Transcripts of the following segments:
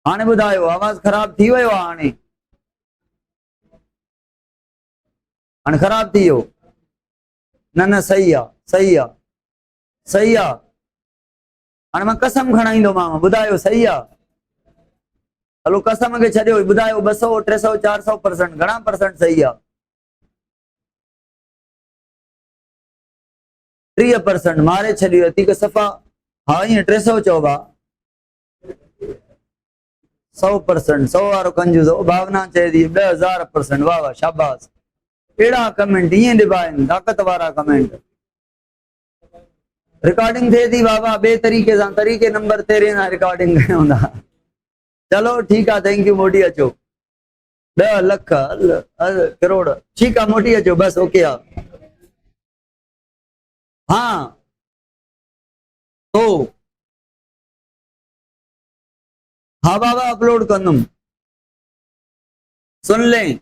हाणे ॿुधायो आवाज़ ख़राब थी वियो आहे हाणे? हाणे ख़राब थी वियो? न न सही आहे सही आहे सही आहे। हाणे मां कसम खणाईंदोमांव, ॿुधायो सही आहे? हलो कसम खे छॾियो, ॿुधायो 200 300 400% घणा परसेंट सही आहे? 30% मारे छॾियो अतीक सफ़ा। हाँ ईअं 300 चओ 100%, 100 वारो कंजूस। भावना चए थी 10,000%। वाह वाह शाबाश। एड़ा कमेंट ईअं ॾिबा आहिनि, ताक़त वारा कमेंट। रिकॉर्डिंग थिए थी बाबा बे तरीके सां, तरीके नंबर 13 सां रिकॉर्डिंग कयूं था। चलो ठीक है, थैंक यू। मोटी अचो 10 लख करोड़। ठीक है मोटी अचो बस। ओके हाँ तो हाँ बाबा अपलोड कंदुम। सुन लें,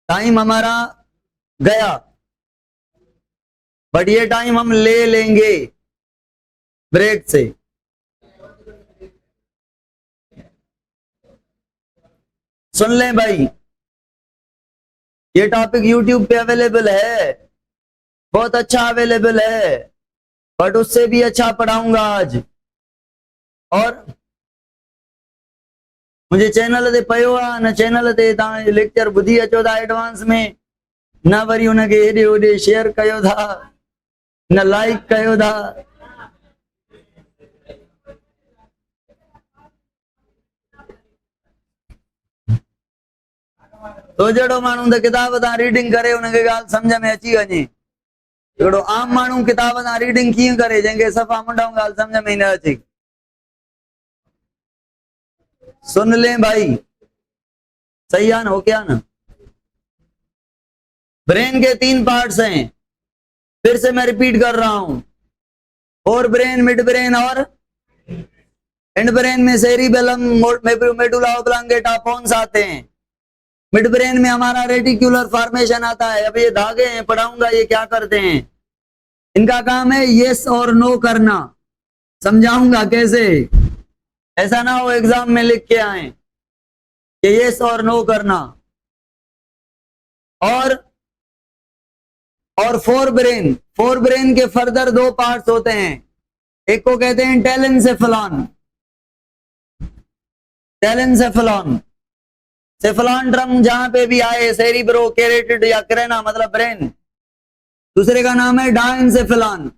टाइम हमारा गया, बट ये टाइम हम ले लेंगे ब्रेक से। सुन लें भाई, ये टॉपिक यूट्यूब पे अवेलेबल है, बहुत अच्छा अवेलेबल है, बट उससे भी अच्छा पढ़ाऊंगा आज। और मुझे चैनल ते पयो आहे न, चैनल ते तव्हां लेक्चर ॿुधी अचो था एडवांस में, न वरी हुनखे हेॾे होॾे शेयर कयो था, न लाइक कयो था। तो जहिड़ो माण्हू त किताब तां रीडिंग करे हुनखे ॻाल्हि सम्झ में अची वञे। हिकिड़ो आम माण्हू किताब तां रीडिंग कीअं करे, जंहिंखे सफ़ा मुंडऊं ॻाल्हि सम्झ में ई न अचे। सुन लें भाई, सही है ना? हो क्या ना? ब्रेन के 3 पार्ट्स हैं, फिर से मैं रिपीट कर रहा हूं। फोर ब्रेन, मिड ब्रेन और एंड ब्रेन में सेरिबेलम, मेडुला ऑब्लांगेटा, पोन्स आते हैं। मिड ब्रेन में हमारा रेटिकुलर फॉर्मेशन आता है। अब ये धागे हैं, पढ़ाऊंगा ये क्या करते हैं। इनका काम है यस और नो करना, समझाऊंगा कैसे। ऐसा ना हो एग्जाम में लिख के आए कि यस और नो करना। और फोर ब्रेन के फर्दर 2 पार्ट्स होते हैं। एक को कहते हैं टेलेंसेफेलॉन। टेलेंसेफेलॉन, सेफेलॉन ड्रम जहां पे भी आए, सेरिब्रो, कैरोटिड या क्रेना मतलब ब्रेन। दूसरे का नाम है डायंसेफेलॉन।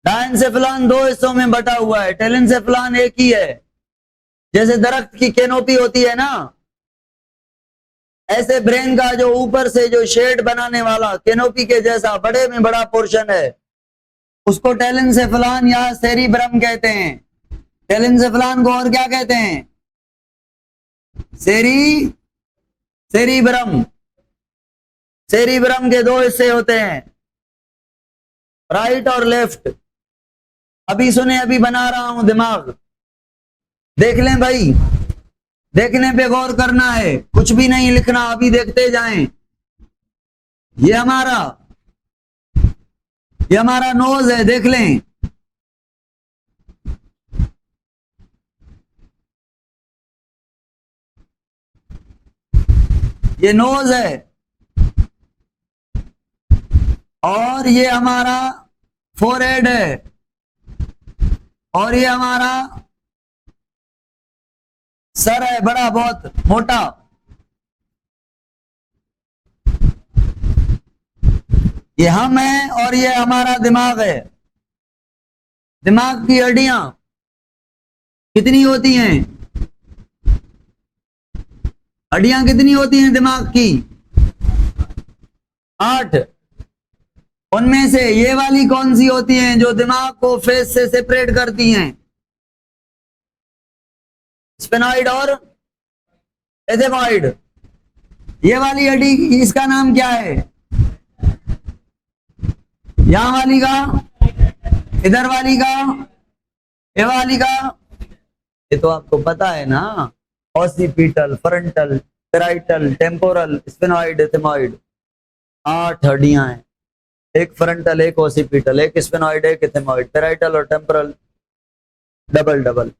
डायंसेफेलॉन 2 हिस्सों में बटा हुआ है, टेलेंसेफेलॉन एक ही है। जैसे दरख्त की कैनोपी होती है ना, ऐसे ब्रेन का जो ऊपर से जो शेड बनाने वाला कैनोपी के जैसा बड़े में बड़ा पोर्शन है, उसको टेलेंसेफेलॉन या सेरिब्रम कहते हैं। टेलेंसेफेलॉन को और क्या कहते हैं? सेरिब्रम। सेरिब्रम के 2 हिस्से होते हैं, राइट और लेफ्ट। अभी सुने, अभी बना रहा हूं दिमाग, देख लें भाई। देखने पे गौर करना है, कुछ भी नहीं लिखना, अभी देखते जाएं। ये हमारा नोज है, देख लें। ये नोज है, और ये हमारा फोरहेड है, और ये हमारा सर है, बड़ा बहुत मोटा। ये हम है और ये हमारा दिमाग है। दिमाग की हड्डियां कितनी होती हैं? हड्डियां कितनी होती हैं दिमाग की? 8। उनमें से ये वाली कौन सी होती हैं जो दिमाग को फेस से सेपरेट करती हैं? स्फेनॉइड और एथेमॉइड। ये वाली हड्डी, इसका नाम क्या है? यहां वाली का, इधर वाली का, ये वाली का, ये तो आपको पता है ना। Occipital, frontal, parietal, temporal, sphenoid, ethmoid. 8 हड्डियां हैं, एक फ्रंटल, एक ऑसिपिटल, एक स्फेनॉइड, एक एथेमॉइड, पेराइटल और टेम्पोरल। Double double.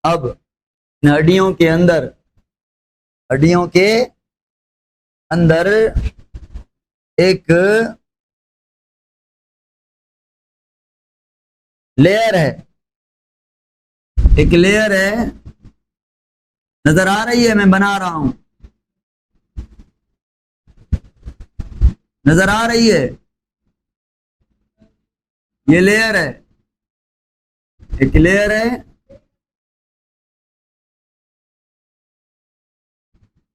अब हड्डियों के अंदर एक लेयर है, नजर आ रही है? मैं बना रहा हूं, नजर आ रही है? ये लेयर है, एक लेयर है,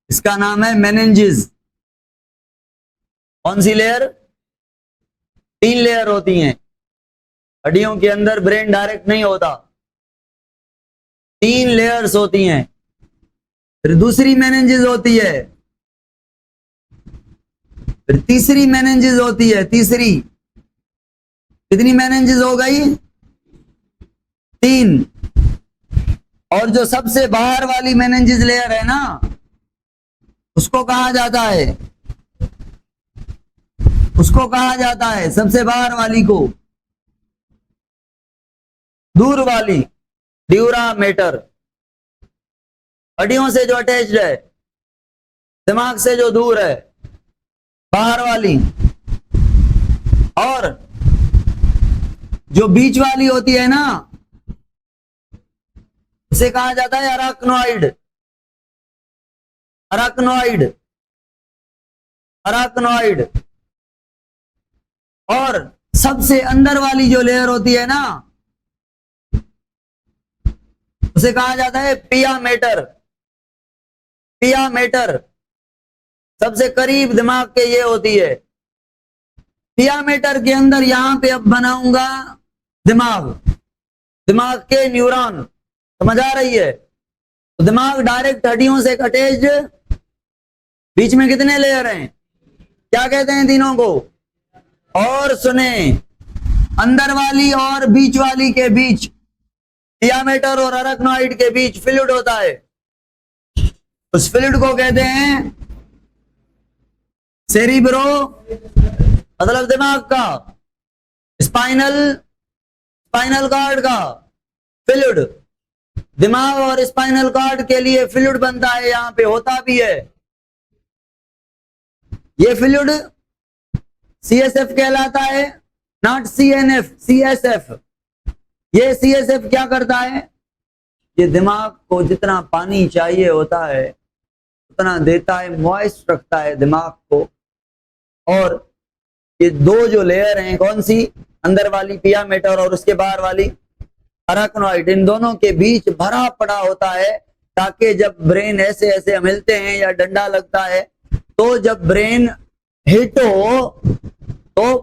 इसका नाम है मेनिंजेस। कौन सी लेयर? 3 लेयर होती हैं हड्डियों के अंदर, ब्रेन डायरेक्ट नहीं होता, 3 लेयर्स होती हैं। फिर दूसरी मेनिंजेस होती है, फिर तीसरी मेनिंजेस होती है, तीसरी। कितनी मेनिंजेस हो गई? 3। और जो सबसे बाहर वाली मेनिंजेस लेयर है ना, उसको कहा जाता है, सबसे बाहर वाली को, दूर वाली, ड्यूरा मेटर। हड्डियों से जो अटैच्ड है, दिमाग से जो दूर है, बाहर वाली। और जो बीच वाली होती है ना, उसे कहा जाता है अराक्नोइड। और सबसे अंदर वाली जो लेयर होती है ना, उसे कहा जाता है पिया मेटर। सबसे करीब दिमाग के ये होती है। पिया मेटर के अंदर यहां पे अब बनाऊंगा दिमाग के न्यूरॉन। समझ आ रही है? तो दिमाग डायरेक्ट हड्डियों से अटैच्ड, बीच में कितने लेयर हैं? क्या कहते हैं तीनों को? और सुने, अंदर वाली और बीच वाली के बीच, पिया मेटर और अराक्नोइड के बीच फ्लूइड होता है। उस फ्लूइड को कहते हैं सेरिब्रो, मतलब दिमाग का, स्पाइनल कॉर्ड का फ्लूइड। दिमाग और स्पाइनल कॉर्ड के लिए फ्लूइड बनता है, यहां पे होता भी है। ये फ्लूइड CSF कहलाता है, नॉट CNF, CSF। ये CSF क्या करता है? ये दिमाग को जितना पानी चाहिए होता है उतना देता है, मॉइस्ट रखता है दिमाग को। और ये 2 जो लेयर हैं, कौन सी? अंदर वाली पिया मेटर और उसके बाहर वाली अराक्नोइड, इन दोनों के बीच भरा पड़ा होता है, ताकि जब ब्रेन ऐसे ऐसे हम हिलते हैं या डंडा लगता है, तो जब ब्रेन हिट हो तो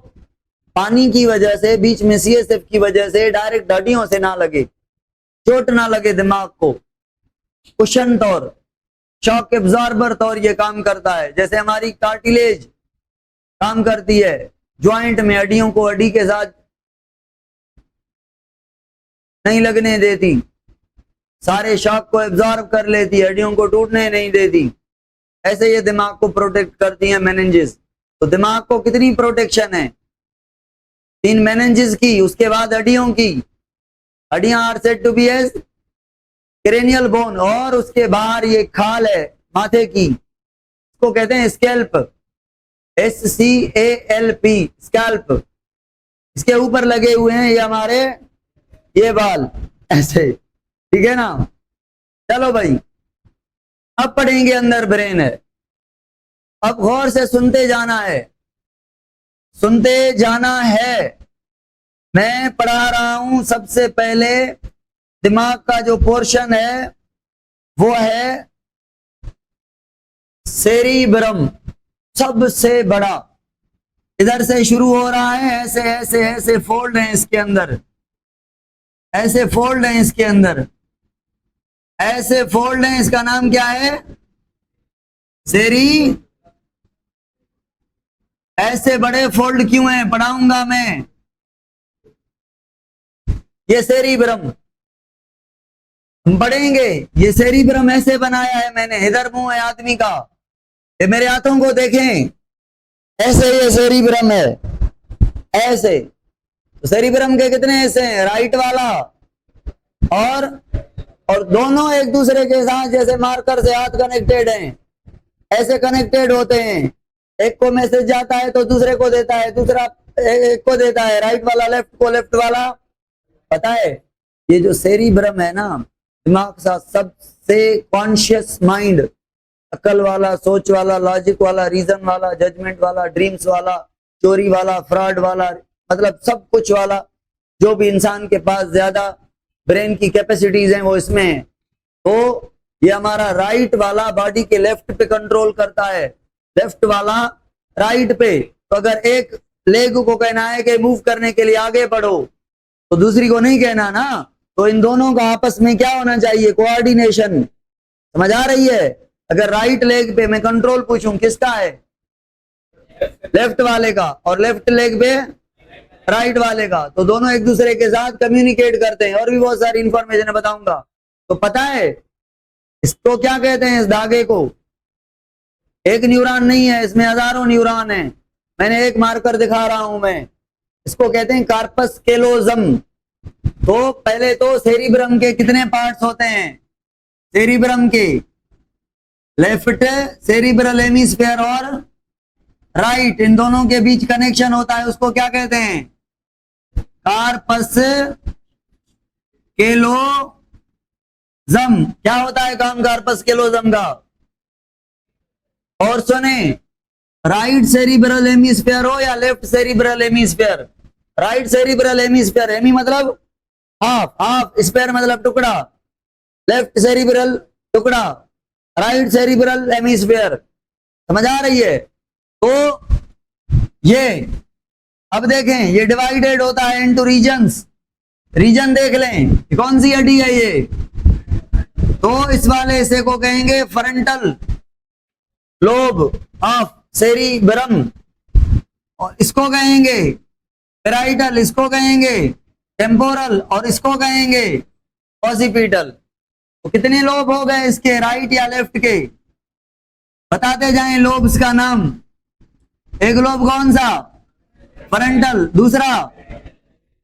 पानी की वजह से, बीच में CSF की वजह से डायरेक्ट हड्डियों से ना लगे, चोट ना लगे दिमाग को। कुशन तौर, शॉक एब्जॉर्बर तौर ये काम करता है। जैसे हमारी कार्टिलेज काम करती है ज्वाइंट में, हड्डियों को हड्डी के साथ नहीं लगने देती, सारे शॉक को एब्जॉर्ब कर लेती है, हड्डियों को टूटने नहीं देती। ऐसे ये दिमाग को प्रोटेक्ट करती है मेनिंजेस। तो दिमाग को कितनी प्रोटेक्शन है? 3 मेनिंजेस की, उसके बाद हड्डियों की। हड्डियां are said to be as cranial bone, और उसके बाहर ये खाल है माथे की, इसको कहते हैं स्कैल्प, SCALP, स्कैल्प। इसके ऊपर लगे हुए हैं ये हमारे ये बाल, ऐसे, ठीक है ना? चलो भाई, अब पढ़ेंगे अंदर ब्रेन है। अब गौर से सुनते जाना है। मैं पढ़ा रहा हूं। सबसे पहले दिमाग का जो पोर्शन है वो है सेरिब्रम, सबसे बड़ा। इधर से शुरू हो रहा है, ऐसे ऐसे ऐसे फोल्ड हैं इसके अंदर, ऐसे फोल्ड हैं इसके अंदर, ऐसे फोल्ड हैं। इसका नाम क्या है? सेरी। ऐसे बड़े फोल्ड क्यों हैं पढ़ाऊंगा मैं। ये सेरिब्रम हम पढ़ेंगे। ये सेरिब्रम ऐसे बनाया है मैंने, इधर मुंह है आदमी का, ये मेरे हाथों को देखें, ऐसे ये सेरिब्रम है, ऐसे। तो सेरिब्रम के कितने हिस्से हैं? राइट वाला और दोनों एक दूसरे के साथ जैसे मार्कर से हाथ कनेक्टेड हैं, ऐसे कनेक्टेड होते हैं। एक को मैसेज जाता है तो दूसरे को देता है, दूसरा एक को देता है, राइट वाला लेफ्ट को, लेफ्ट वाला। पता है ये जो सेरिब्रम है ना, दिमाग का सबसे कॉन्शियस माइंड, अकल वाला, सोच वाला, लॉजिक वाला, रीजन वाला, जजमेंट वाला, ड्रीम्स वाला, चोरी वाला, फ्रॉड वाला, मतलब सब कुछ वाला, जो भी इंसान के पास ज्यादा ब्रेन की कैपेसिटीज हैं वो इसमें है। तो ये हमारा राइट वाला बॉडी के लेफ्ट पे कंट्रोल करता है, लेफ्ट वाला राइट पे। तो अगर एक लेग को कहना है कि मूव करने के लिए आगे बढ़ो, तो दूसरी को नहीं कहना ना। तो इन दोनों का आपस में क्या होना चाहिए, कोऑर्डिनेशन। समझ आ रही है? अगर राइट लेग पे मैं कंट्रोल पूछूं किसका है, लेफ्ट वाले का, और लेफ्ट लेग पे राइट वाले का, तो दोनों एक दूसरे के साथ कम्युनिकेट करते हैं। और भी बहुत सारी इंफॉर्मेशन बताऊंगा। तो पता है इसको क्या कहते हैं, इस धागे को? एक न्यूरॉन नहीं है, इसमें हजारों न्यूरॉन है। मैंने एक मार्कर दिखा रहा हूं मैं, इसको कहते हैं कार्पस कैलोजम। तो पहले तो सेरिब्रम के कितने पार्ट्स होते हैं? सेरिब्रम के लेफ्ट सेरिब्रल हेमिस्फीयर और राइट, इन दोनों के बीच कनेक्शन होता है, उसको क्या कहते हैं? Corpus callosum. क्या होता है काम कार्पस कैलोजम का? और सुने, राइट सेरिब्रल हेमिस्फीयर हो या left cerebral hemisphere, right cerebral hemisphere, hemi मतलब हाफ, हाफ स्फीयर मतलब टुकड़ा, लेफ्ट सेरिब्रल टुकड़ा, राइट सेरिब्रल हेमिस्फीयर। समझ आ रही है? तो ये अब देखें, ये डिवाइडेड होता है इनटू रीजन्स। रीजन देख लें, कौन सी हड्डी है ये? तो इस वाले हिस्से को कहेंगे फ्रंटल लोब ऑफ सेरिब्रम, और इसको कहेंगे पैराइटल, इसको कहेंगे टेम्पोरल, और इसको कहेंगे ऑसिपिटल। तो कितने लोब हो गए इसके, राइट या लेफ्ट के? बताते जाएं लोब्स का नाम। एक लोब कौन सा? फ्रंटल, दूसरा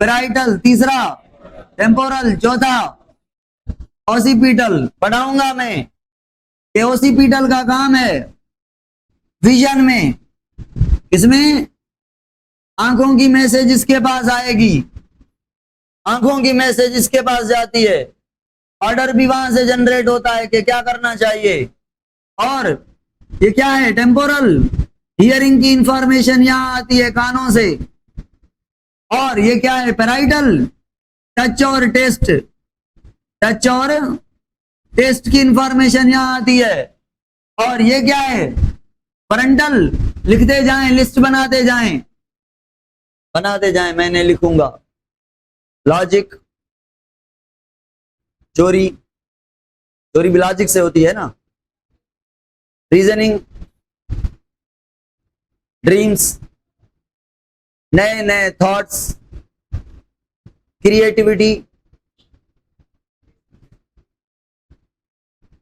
पैराइटल, तीसरा टेम्पोरल, चौथा ऑसिपिटल। पढ़ाऊंगा मैं कि ऑसिपिटल का काम है विजन में, इसमें आंखों की मैसेज इसके पास आएगी, आंखों की मैसेज इसके पास जाती है, ऑर्डर भी वहां से जनरेट होता है कि क्या करना चाहिए। और ये क्या है? टेम्पोरल, हियरिंग की इंफॉर्मेशन यहां आती है कानों से। और ये क्या है? पैराइटल, टच और टेस्ट, टच और टेस्ट की इंफॉर्मेशन यहां आती है। और ये क्या है? फ्रंटल, लिखते जाएं, लिस्ट बनाते जाएं, बनाते जाएं, मैंने लिखूंगा। लॉजिक, चोरी, चोरी भी लॉजिक से होती है ना, रीजनिंग, ड्रीम्स, नए नए thoughts, creativity,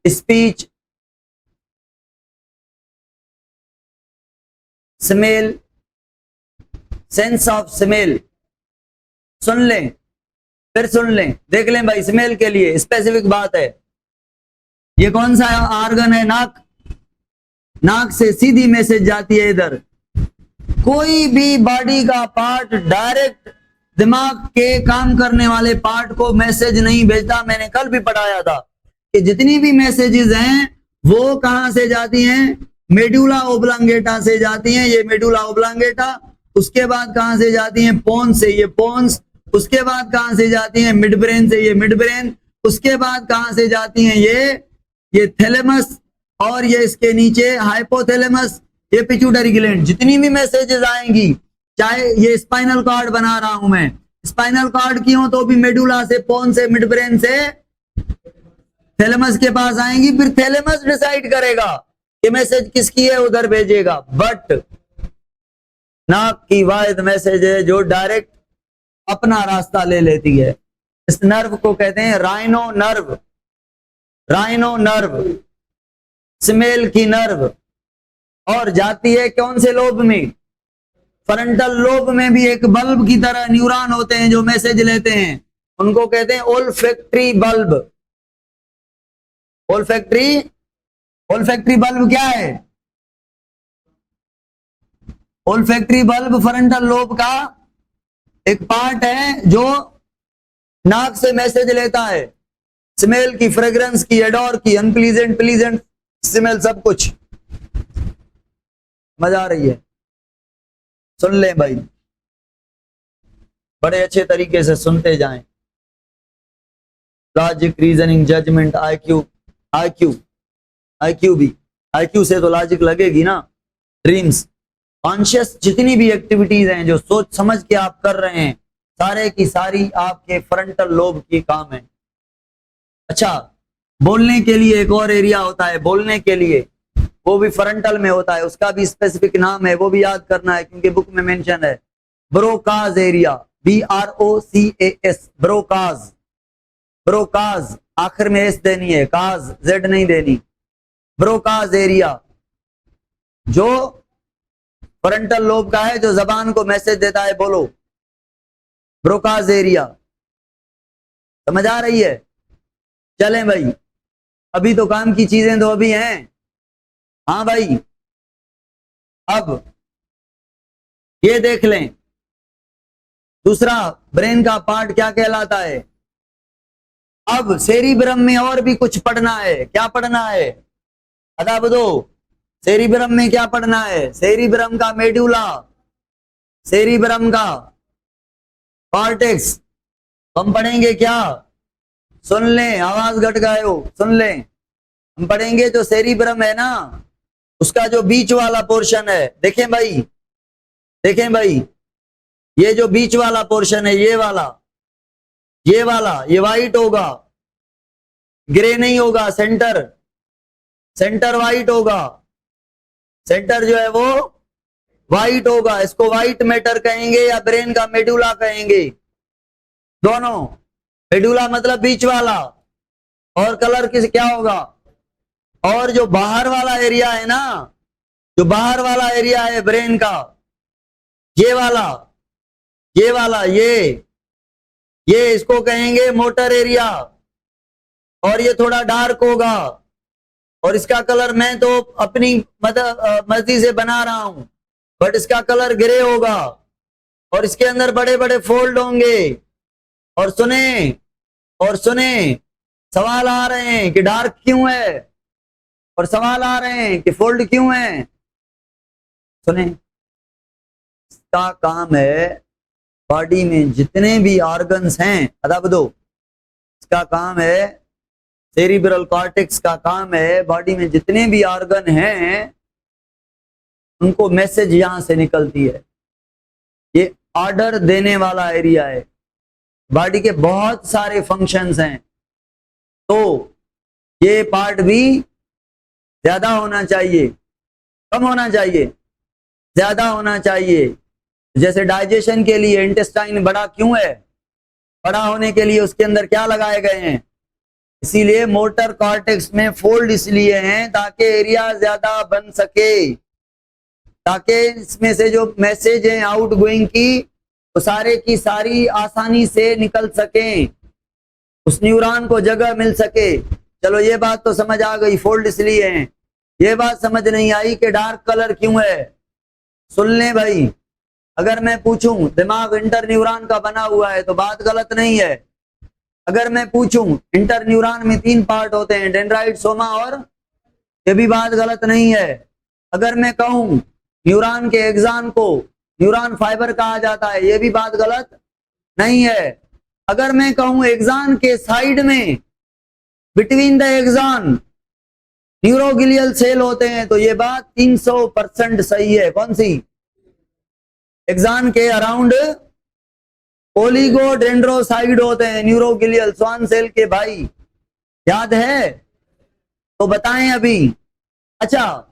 speech, smell, sense of smell. सुन लें, फिर सुन लें, देख लें भाई, स्मेल के लिए स्पेसिफिक बात है। ये कौन सा ऑर्गन है? नाक। नाक से सीधी मैसेज जाती है इधर। कोई भी बॉडी का पार्ट डायरेक्ट दिमाग के काम करने वाले पार्ट को मैसेज नहीं भेजता। मैंने कल भी पढ़ाया था कि जितनी भी मैसेजेस हैं वो कहां से जाती हैं? मेडुला ओब्लांगेटा से जाती हैं। ये मेडुला ओब्लांगेटा, उसके बाद कहां से जाती हैं? पोन्स से, ये पोन्स। उसके बाद कहां से जाती हैं? मिड ब्रेन से, ये मिड ब्रेन। उसके बाद कहां से जाती हैं? ये थैलेमस, और ये इसके नीचे हाइपोथैलेमस, ये पिट्यूटरी ग्लैंड। जितनी भी मैसेजेस आएंगी, चाहे ये स्पाइनल कॉर्ड बना रहा हूं मैं, स्पाइनल कॉर्ड की हो तो भी मेडुला से, पोन से, मिड ब्रेन से थैलेमस के पास आएंगी। फिर थैलेमस डिसाइड करेगा ये मैसेज किसकी है, उधर भेजेगा। बट नाक की वाहिद मैसेज है जो डायरेक्ट अपना रास्ता ले लेती है। इस नर्व को कहते हैं rhino nerve. Rhino nerve, smell की नर्व, और जाती है कौन से लोब में? फ्रंटल लोब में भी एक बल्ब की तरह न्यूरॉन होते हैं जो मैसेज लेते हैं। उनको कहते हैं ओल्फैक्टरी बल्ब। ओल्फैक्टरी बल्ब क्या है? ओल्फैक्टरी बल्ब फ्रंटल लोब का एक पार्ट है जो नाक से मैसेज लेता है, स्मेल की, फ्रेग्रेंस की, एडोर की, अनप्लीजेंट, प्लीजेंट स्मेल, सब कुछ। मजा आ रही है? सुन लें भाई, बड़े अच्छे तरीके से सुनते जाएं। Logic, reasoning, judgement, IQ, IQ भी, आईक्यू से तो लॉजिक लगेगी ना। ड्रीम्स, कॉन्शियस जितनी भी एक्टिविटीज हैं जो सोच समझ के आप कर रहे हैं, सारे की सारी आपके फ्रंटल लोब की काम है। अच्छा, बोलने के लिए एक और एरिया होता है, बोलने के लिए, वो भी फ्रंटल में होता है, उसका भी स्पेसिफिक नाम है, वो भी याद करना है क्योंकि बुक में मेंशन है। Broca's area, BROCAS, Broca's. Broca's, आखिर में एस देनी है, काज जेड नहीं देनी। ब्रोकाज एरिया जो फ्रंटल लोब का है, जो जबान को मैसेज देता है, बोलो। ब्रोकाज एरिया, समझ आ रही है? चलें भाई, अभी तो काम की चीजें तो अभी हैं। हाँ भाई, अब ये देख लें, दूसरा ब्रेन का पार्ट क्या कहलाता है। अब सेरिब्रम में और भी कुछ पढ़ना है। क्या पढ़ना है? अदा बदो, सेरिब्रम में क्या पढ़ना है? सेरिब्रम का मेडुला, सेरिब्रम का कॉर्टेक्स। हम पढ़ेंगे क्या? सुन लें, आवाज घट गए हो, सुन लें। हम पढ़ेंगे जो सेरिब्रम है ना, उसका जो बीच वाला पोर्शन है, देखें भाई, देखें भाई, ये जो बीच वाला पोर्शन है, ये वाला, ये वाला, ये वाइट होगा, ग्रे नहीं होगा। सेंटर, सेंटर वाइट होगा, सेंटर जो है वो वाइट होगा। इसको वाइट मैटर कहेंगे या ब्रेन का मेडुला कहेंगे, दोनों। मेडुला मतलब बीच वाला, और कलर किस क्या होगा? और जो बाहर वाला एरिया है ना, जो बाहर वाला एरिया है ब्रेन का, ये वाला, ये वाला, ये इसको कहेंगे मोटर एरिया, और ये थोड़ा डार्क होगा, और इसका कलर मैं तो अपनी मर्जी से बना रहा हूं, बट इसका कलर ग्रे होगा, और इसके अंदर बड़े बड़े फोल्ड होंगे। और सुने, और सुने, सवाल आ रहे हैं कि डार्क क्यों है, और सवाल आ रहे हैं कि फोल्ड क्यों है। सुने, इसका काम है बॉडी में जितने भी ऑर्गन्स हैं, अदब दो, इसका काम है, सेरिब्रल कॉर्टेक्स का काम है, बॉडी में जितने भी ऑर्गन हैं उनको मैसेज यहां से निकलती है। ये ऑर्डर देने वाला एरिया है। बॉडी के बहुत सारे फंक्शंस हैं, तो ये पार्ट भी ज्यादा होना चाहिए, कम होना चाहिए, ज्यादा होना चाहिए। जैसे डाइजेशन के लिए इंटेस्टाइन बड़ा क्यों है? बड़ा होने के लिए उसके अंदर क्या लगाए गए हैं? इसीलिए मोटर कॉर्टेक्स में फोल्ड इसलिए हैं ताकि एरिया ज्यादा बन सके, ताकि इसमें से जो मैसेज है आउट गोइंग की, वो सारे की सारी आसानी से निकल सके, उस न्यूरॉन को जगह मिल सके। चलो ये बात तो समझ आ गई, फोल्ड इसलिए हैं। ये बात समझ नहीं आई कि डार्क कलर क्यों है। सुन लें भाई, अगर मैं पूछूं दिमाग इंटर न्यूरॉन का बना हुआ है तो बात गलत नहीं है। अगर मैं पूछूं इंटर न्यूरॉन में 3 पार्ट होते हैं, डेंड्राइट, सोमा और, ये भी बात गलत नहीं है। अगर मैं कहूं न्यूरॉन के एक्सॉन को न्यूरॉन फाइबर कहा जाता है, ये भी बात गलत नहीं है। अगर मैं कहूं एक्सॉन के साइड में, between the axon neuroglial cell होते हैं, तो ये बात 300% सही है। कौन सी? एक्सॉन के अराउंड ओलिगोडेंड्रोसाइड होते हैं न्यूरोग्लियल, स्वान सेल के भाई, याद है? तो बताएं अभी। अच्छा,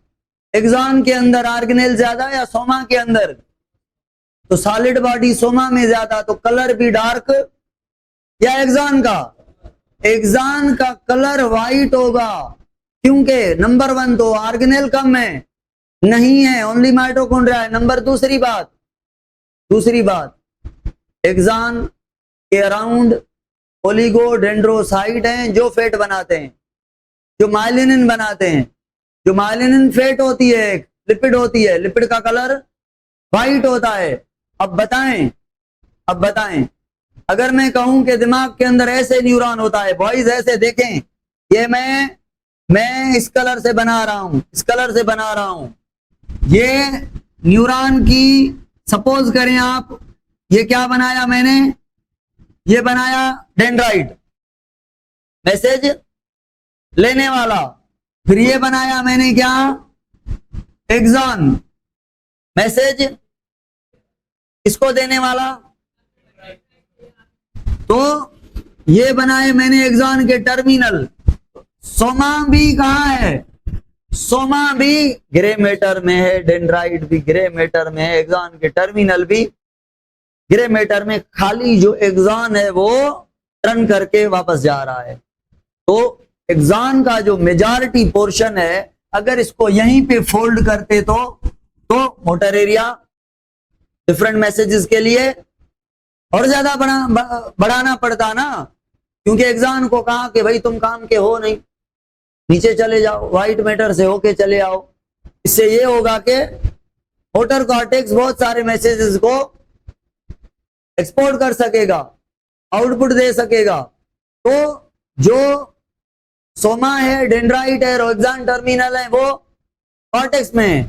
एक्सॉन के अंदर ऑर्गेनेल ज्यादा या सोमा के अंदर? तो सॉलिड बॉडी सोमा में ज्यादा, तो कलर भी डार्क या एक्सॉन का? एक्सॉन का कलर वाइट होगा, क्योंकि नंबर 1 तो ऑर्गेनेल कम है, नहीं है, ओनली माइटोकॉन्ड्रिया है। नंबर दूसरी बात, एक्सॉन के अराउंड ओलिगोडेंड्रोसाइट हैं जो फैट बनाते हैं, जो माइलिनिन बनाते हैं। जो माइलिनिन फैट होती है, एक लिपिड होती है, लिपिड का कलर व्हाइट होता है। अब बताएं अगर मैं कहूं कि दिमाग के अंदर ऐसे न्यूरॉन होता है, बॉयज ऐसे देखें, ये मैं इस कलर से बना रहा हूं, इस कलर से बना रहा हूं, ये न्यूरॉन की, सपोज करें आप, ये क्या बनाया मैंने, ये बनाया डेंड्राइट, मैसेज लेने वाला। फिर ये बनाया मैंने क्या, एक्सॉन, मैसेज इसको देने वाला। तो ये बनाए मैंने एक्सॉन के टर्मिनल। सोमा भी कहां है, सोमा भी ग्रे मैटर में है, डेंड्राइट भी ग्रे मैटर में है, एक्सॉन के टर्मिनल भी ग्रे मैटर में। खाली जो एक्सॉन है वो टर्न करके वापस जा रहा है। तो एक्सॉन का जो मेजॉरिटी पोर्शन है, अगर इसको यहीं पे फोल्ड करते तो मोटर एरिया डिफरेंट मैसेजेस के लिए और ज्यादा बढ़ाना पड़ता ना, क्योंकि एक्सॉन को कहा कि भाई तुम काम के हो नहीं, नीचे चले जाओ, व्हाइट मैटर से होके चले आओ। इससे ये होगा कि मोटर कॉर्टेक्स बहुत सारे मैसेजेस को एक्सपोर्ट कर सकेगा, आउटपुट दे सकेगा। तो जो सोमा है, डेंड्राइट है, एक्सॉन टर्मिनल है, वो कॉर्टेक्स में है।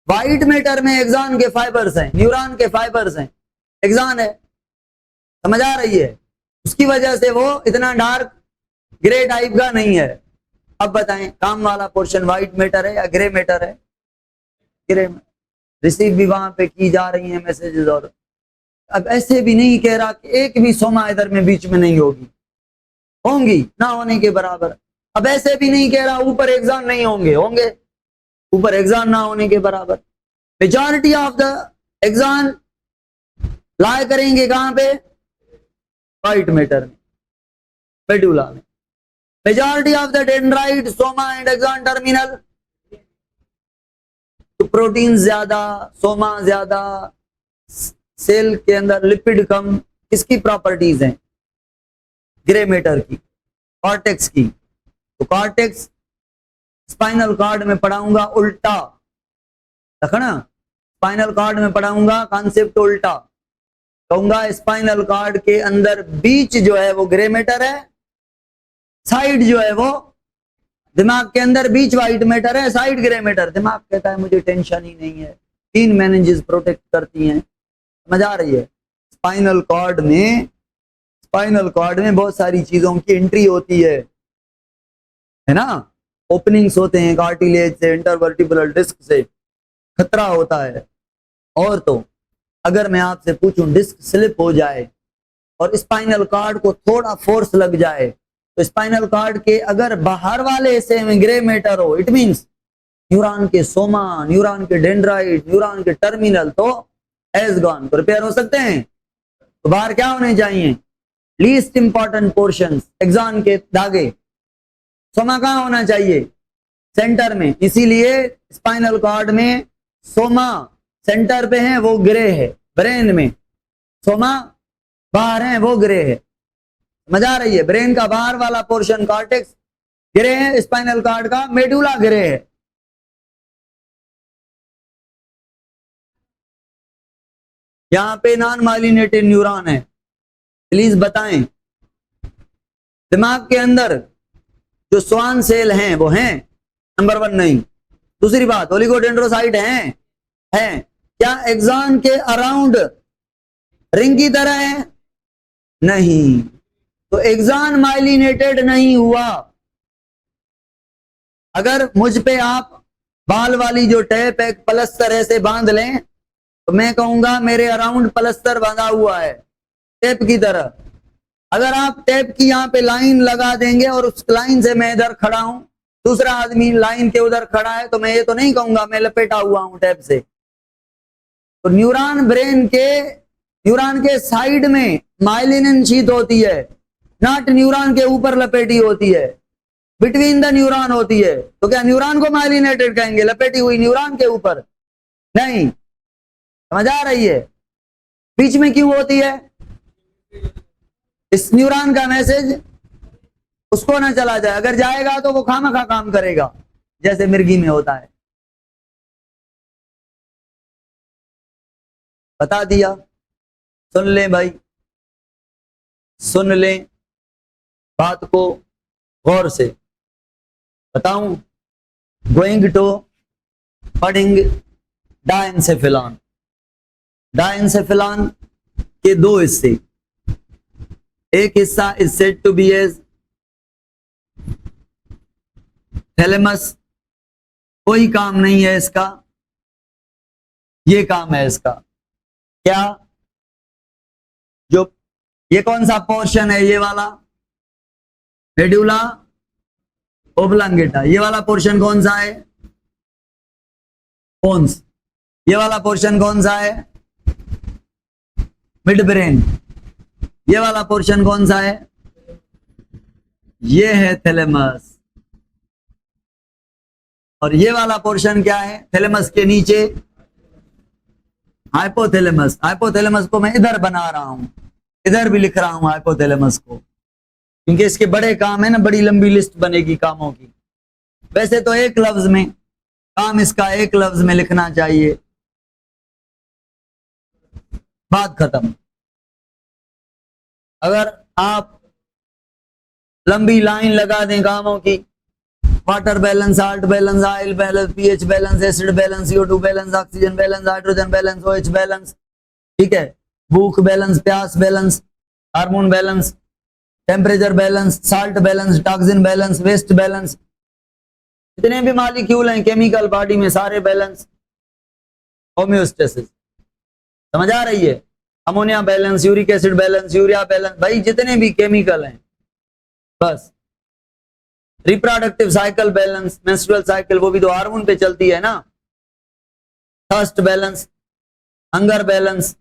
व्हाइट मैटर में एक्सॉन के फाइबर्स हैं, न्यूरॉन के फाइबर्स हैं, एक्सॉन है। समझ आ रही है? उसकी वजह से वो इतना डार्क ग्रे टाइप का नहीं है। अब बताएं काम वाला पोर्शन व्हाइट मैटर है या ग्रे मैटर है? ग्रे में रिसीव भी वहां पे की जा रही है मैसेजेस। और अब ऐसे भी नहीं कह रहा कि एक भी सोमा इधर में बीच में नहीं होगी, होंगी ना होने के बराबर। अब ऐसे भी नहीं कह रहा ऊपर एक्सॉन नहीं होंगे, होंगे ऊपर एक्सॉन ना होने के बराबर। मेजॉरिटी ऑफ द एक्सॉन लाए करेंगे कहां पे, व्हाइट मैटर में, मेडुला में। Majority of the dendrite, soma and axon terminal. तो प्रोटीन ज्यादा, सोमा ज्यादा, सेल के अंदर लिपिड कम, किसकी प्रॉपर्टीज हैं, ग्रे मैटर की, कॉर्टेक्स की। तो कॉर्टेक्स स्पाइनल कॉर्ड में पढ़ाऊंगा उल्टा, रखना, स्पाइनल कॉर्ड में पढ़ाऊंगा कॉन्सेप्ट उल्टा। कहूंगा स्पाइनल कॉर्ड के अंदर बीच जो है वो ग्रे मैटर है, साइड जो है वो दिमाग के अंदर बीच व्हाइट मैटर है, साइड ग्रे मैटर। दिमाग कहता है मुझे टेंशन ही नहीं है, 3 मेनिंजेस प्रोटेक्ट करती हैं। समझ आ रही है? स्पाइनल कॉर्ड में बहुत सारी चीजों की एंट्री होती है ना, ओपनिंग्स होते हैं कार्टिलेज से, इंटरवर्टिब्रल डिस्क से, खतरा होता है। और तो अगर मैं आपसे पूछूं डिस्क स्लिप हो जाए और स्पाइनल कॉर्ड को थोड़ा फोर्स लग जाए, तो स्पाइनल कॉर्ड के अगर बाहर वाले हिस्से में ग्रे मैटर हो, इट मींस न्यूरॉन के सोमा, न्यूरॉन के डेंड्राइट, न्यूरॉन के टर्मिनल, तो एज गॉन, तो रिपेयर हो सकते हैं। तो बाहर क्या होने चाहिए, लीस्ट इंपॉर्टेंट पोर्शंस, एक्सॉन के धागे। सोमा कहां होना चाहिए, सेंटर में। इसीलिए स्पाइनल कॉर्ड में सोमा सेंटर पे है, वो ग्रे है। ब्रेन में सोमा बाहर है, वो ग्रे है। मजा आ रही है? ब्रेन का बाहर वाला पोर्शन कॉर्टेक्स ग्रे है, स्पाइनल कॉर्ड का मेडुला ग्रे है। यहां पे नॉन माइलिनेटेड न्यूरॉन है। प्लीज बताएं दिमाग के अंदर जो स्वान सेल हैं वो हैं, नंबर 1 नहीं। दूसरी बात, ओलिगोडेंड्रोसाइट हैं क्या एक्सॉन के अराउंड रिंग की तरह है? नहीं। तो एक्सॉन माइलिनेटेड नहीं हुआ। अगर मुझ पे आप बाल वाली जो टैप एक प्लस्तर ऐसे बांध लें, तो मैं कहूंगा मेरे अराउंड प्लस्तर बांधा हुआ है टेप की तरह। अगर आप टेप की यहाँ पे लाइन लगा देंगे और उस लाइन से मैं इधर खड़ा हूं, दूसरा आदमी लाइन के उधर खड़ा है, तो मैं ये तो नहीं कहूंगा मैं लपेटा हुआ हूं टेप से। तो न्यूरॉन के साइड में माइलिनिन शीट होती है, नॉट न्यूरॉन के ऊपर लपेटी होती है, बिटवीन द न्यूरॉन होती है। तो क्या न्यूरॉन को माइलिनेटेड कहेंगे, लपेटी हुई न्यूरॉन के ऊपर? नहीं। समझ आ रही है? बीच में क्यों होती है? इस न्यूरॉन का मैसेज उसको ना चला जाए, अगर जाएगा तो वो खामखा काम करेगा, जैसे मिर्गी में होता है। बता दिया। सुन लें भाई, सुन लें बात को गौर से। बताऊं, गोइंग टू पढ़ेंगे डायंसेफिलॉन। डायंसेफिलॉन के दो हिस्से, एक हिस्सा is said to be as thalamus, कोई काम नहीं है इसका, ये काम है इसका। क्या? जो ये कौन सा पोर्शन है, ये वाला मेडुला ओब्लांगेटा, ये वाला पोर्शन कौन सा है? पोन्स। ये वाला पोर्शन कौन सा है? Mid brain. ये वाला पोर्शन कौन सा है? ये है थैलेमस। और ये वाला पोर्शन क्या है थैलेमस के नीचे? हाइपोथैलेमस। हाइपोथैलेमस को मैं इधर बना रहा हूं, इधर भी लिख रहा हूं हाइपोथैलेमस को, क्योंकि इसके बड़े काम है ना, बड़ी लंबी लिस्ट बनेगी कामों की। वैसे तो एक लफ्ज में काम इसका, एक लफ्ज में लिखना चाहिए, बात खत्म। अगर आप लंबी लाइन लगा दें कामों की, water balance, salt balance, oil balance, pH balance, acid balance, CO2 balance, oxygen balance, hydrogen balance, OH balance, ठीक है, भूख बैलेंस, प्यास balance, hormone balance, temperature balance, salt balance, toxin balance, waste balance, जितने भी मॉलिक्यूल हैं chemical body में सारे balance, homeostasis. समझ आ रही है? Ammonia balance, uric acid balance, urea balance, भाई जितने भी केमिकल हैं, बस। Reproductive cycle balance, menstrual cycle, वो भी तो हार्मोन पे चलती है ना। Thirst balance, hunger balance.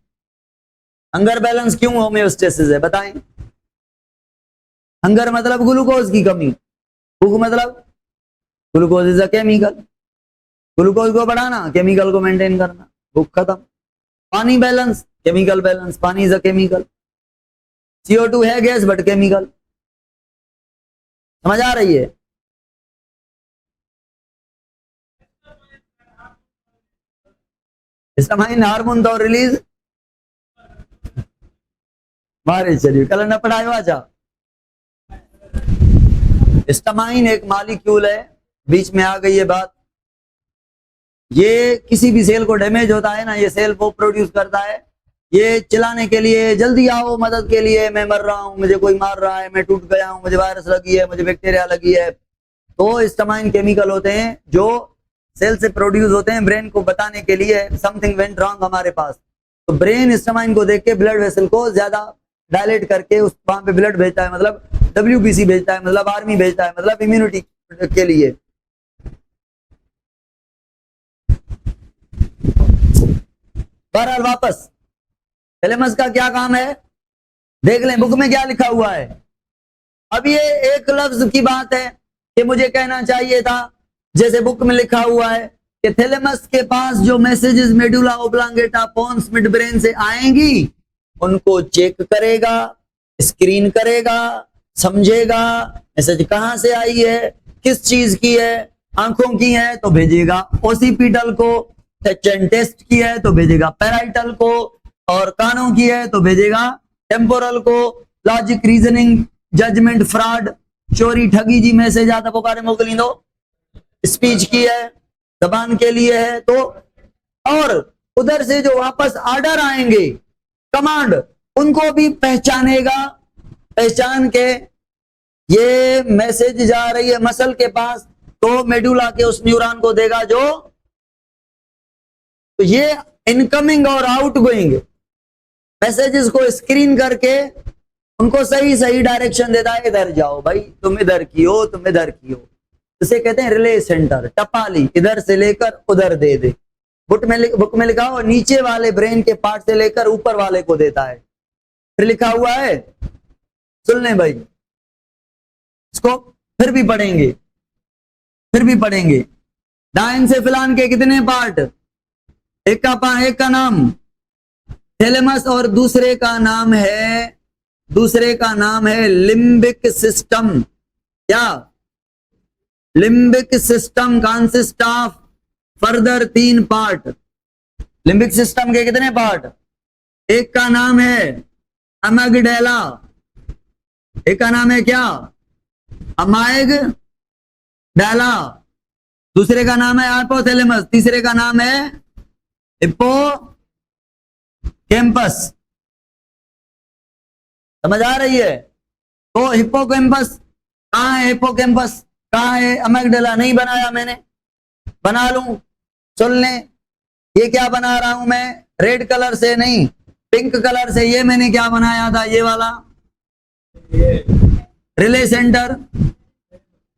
Hunger balance क्यों होम्योस्टेसिस है बताएं? हंगर मतलब ग्लूकोज की कमी, भूख मतलब glucose is a chemical, glucose को बढ़ाना, केमिकल को मेंटेन करना, भूख खत्म। पानी बैलेंस, केमिकल बैलेंस, पानी इज अ केमिकल। CO2 है गैस बट केमिकल। समझ आ रही है? हिस्टामाइन हार्मोन तो रिलीज मारे चलिए कल न पढ़ायो आजा। हिस्टामाइन एक मॉलिक्यूल है, बीच में आ गई ये बात। ये किसी भी सेल को डैमेज होता है ना, ये सेल वो प्रोड्यूस करता है, ये चिल्लाने के लिए, जल्दी आओ मदद के लिए, मैं मर रहा हूं, मुझे कोई मार रहा है, मैं टूट गया हूं, मुझे वायरस लगी है, मुझे बैक्टीरिया लगी है। तो हिस्टामाइन केमिकल होते हैं जो सेल से प्रोड्यूस होते हैं ब्रेन को बताने के लिए समथिंग वेंट रॉन्ग हमारे पास। तो ब्रेन हिस्टामाइन को देख के ब्लड वेसल को ज्यादा डायलेट करके उस वहां पे ब्लड भेजता है, मतलब WBC भेजता है, मतलब आर्मी भेजता है, मतलब इम्यूनिटी के लिए। बहरहाल वापस थैलेमस का क्या काम है देख लें, बुक में क्या लिखा हुआ है। अब ये एक लफ्ज की बात है कि मुझे कहना चाहिए था, जैसे बुक में लिखा हुआ है कि थैलेमस के पास जो messages medulla oblongata pons mid brain से आएंगी, उनको चेक करेगा, स्क्रीन करेगा, समझेगा मैसेज कहां से आई है, किस चीज की है, आंखों की है तो भेजेगा ओसिपिटल को, टेस्ट की है तो भेजेगा पैराइटल को, और कानों की है तो भेजेगा टेम्पोरल को। लॉजिक, रीजनिंग, जजमेंट, फ्रॉड, चोरी, ठगी जी मैसेज आता पुकारे मोकली दो। स्पीच की है, जबान के लिए है तो, और उधर से जो वापस ऑर्डर आएंगे, कमांड, उनको भी पहचानेगा, पहचान के ये मैसेज जा रही है मसल के पास तो मेडुला के उस न्यूरॉन को देगा जो, तो ये इनकमिंग और आउटगोइंग मैसेजेस को स्क्रीन करके उनको सही सही डायरेक्शन देता है, इधर जाओ भाई, तुम इधर की हो, तुम इधर की हो। इसे कहते हैं रिले सेंटर, टपाली, इधर से लेकर उधर दे दे। बुक में लिखा हो नीचे वाले ब्रेन के पार्ट से लेकर ऊपर वाले को देता है, फिर लिखा हुआ है, सुन लें भाई, इसको फिर भी पढ़ेंगे, फिर भी पढ़ेंगे। डायंसेफिलॉन के कितने पार्ट? एक का नाम थैलेमस और दूसरे का नाम है दूसरे का नाम है लिम्बिक सिस्टम। क्या? Limbic system consist of further 3 part. Limbic system के कितने पार्ट? एक का नाम है अमेगडेला, एक का नाम है क्या? अमाइगडाला, दूसरे का नाम है हाइपोथैलेमस, तीसरे का नाम है हिप्पोकैम्पस। समझ आ रही है? तो हिप्पोकैम्पस कहाँ है? हिप्पोकैम्पस कहाँ है? अमेगडाला नहीं बनाया मैंने, बना लूं? सुन लें, ये क्या बना रहा हूं मैं? रेड कलर से नहीं, पिंक कलर से। ये मैंने क्या बनाया था? ये वाला रिले सेंटर,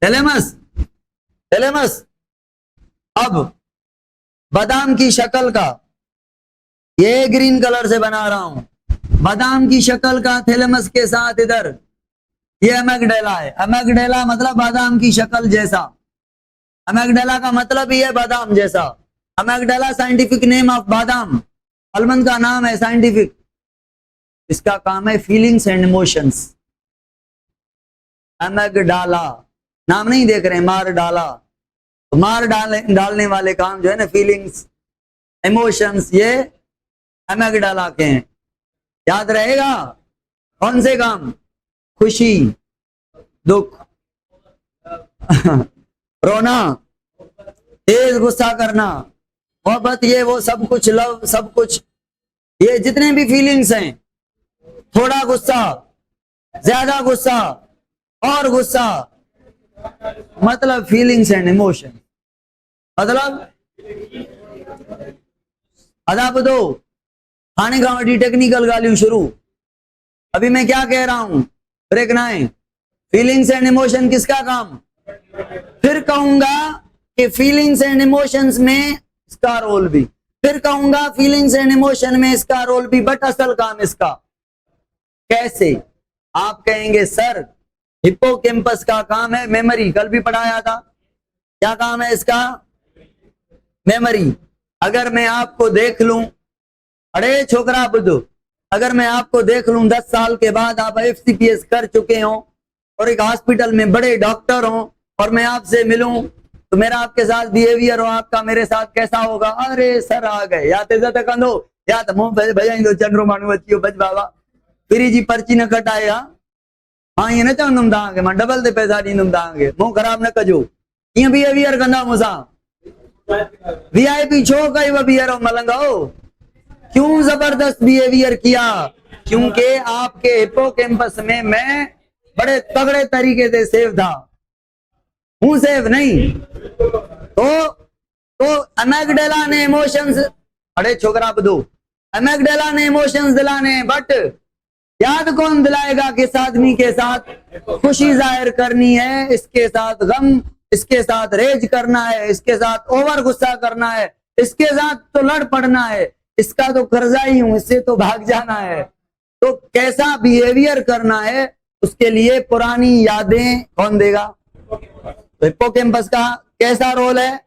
थैलेमस, थैलेमस। अब बादाम की शक्ल का, ये ग्रीन कलर से बना रहा हूं, बादाम की शक्ल का थैलेमस के साथ इधर ये अमेगडाला है। अमेगडाला मतलब बादाम की शक्ल जैसा। अमेगडाला का मतलब ही है बादाम जैसा। अमेगडाला साइंटिफिक नेम ऑफ बादाम, आलमंड का नाम है साइंटिफिक। इसका काम है फीलिंग्स एंड इमोशंस। अमेगडाला नाम नहीं देख रहे, मार डाला, तो मार डालने वाले काम जो है ना, फीलिंग्स इमोशंस, ये अमेगडाला के हैं। याद रहेगा? कौन से काम? खुशी, दुख, रोना, तेज गुस्सा करना, मोहब्बत, ये वो सब कुछ, लव, सब कुछ, ये जितने भी फीलिंग्स हैं, थोड़ा गुस्सा, ज्यादा गुस्सा और गुस्सा, मतलब फीलिंग्स एंड इमोशन। मतलब अदा दो खाने गावटी टेक्निकल गालियों शुरू। अभी मैं क्या कह रहा हूं? ब्रेक ना है। फीलिंग्स एंड इमोशन किसका काम? फिर कहूंगा कि फीलिंग्स एंड इमोशंस में इसका रोल भी, फिर कहूंगा फीलिंग्स एंड इमोशन में इसका रोल भी, बट असल काम इसका कैसे? आप कहेंगे सर हिप्पोकैम्पस का काम है मेमोरी, कल भी पढ़ाया था। क्या काम है इसका? मेमोरी। अगर मैं आपको देख लूं, अरे छोकरा बुद्धू, अगर मैं आपको देख लूं 10 साल के बाद आप FCPS कर चुके हो और एक हॉस्पिटल में बड़े डॉक्टर हो और मैं आपसे मिलूं, तो मेरा आपके साथ बिहेवियर हो आपका मेरे साथ कैसा होगा? अरे सर आ गए, या तेजा तक अंधो या तो मुंह भजाई दो चंद्रो मानू बच्चियों बच बाबा फिर जी पर्ची न कटाएगा। हाँ ये न चवंदुमि तव्हांखे मां डबल ते पैसा ॾींदुमि तव्हांखे, मुंह ख़राब न कजो। कीअं बिहेवियर कंदा मूंसां? VIP छो कई बिहेवियर मलंगो? क्यों जबरदस्त बिहेवियर किया? क्योंकि आपके हिप्पोकैम्पस में मैं बड़े तगड़े तरीके से सेव था, हूं सेव नहीं। तो अमेगडाला ने इमोशंस, अरे छोकरा बदू, अमेगडाला ने इमोशंस दिलाने, बट याद कौन दिलाएगा? किस आदमी के साथ खुशी जाहिर करनी है, इसके साथ गम, इसके साथ रेज करना है, इसके साथ ओवर गुस्सा करना है, इसके साथ तो लड़ पड़ना है, इसका तो कर्जा ही हूं, इससे तो भाग जाना है। तो कैसा बिहेवियर करना है उसके लिए पुरानी यादें कौन देगा? तो हिप्पोकैम्पस का कैसा रोल है?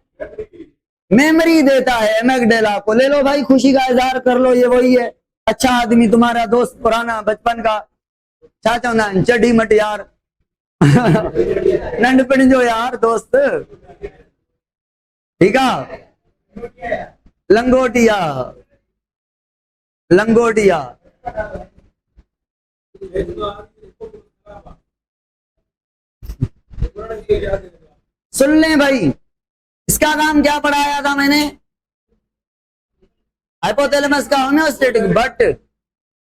मेमोरी देता है अमेगडाला को। ले लो भाई, खुशी का इजहार कर लो, ये वही है अच्छा आदमी, तुम्हारा दोस्त पुराना बचपन का, छा चवंदा आहिनि चडी मट यार नंढपण जो यार दोस्त, ठीक है? लंगोटिया, लंगोटिया। सुन लें भाई, इसका काम क्या पढ़ाया था मैंने? हाइपोथैलेमस का होम्योस्टेटिक। बट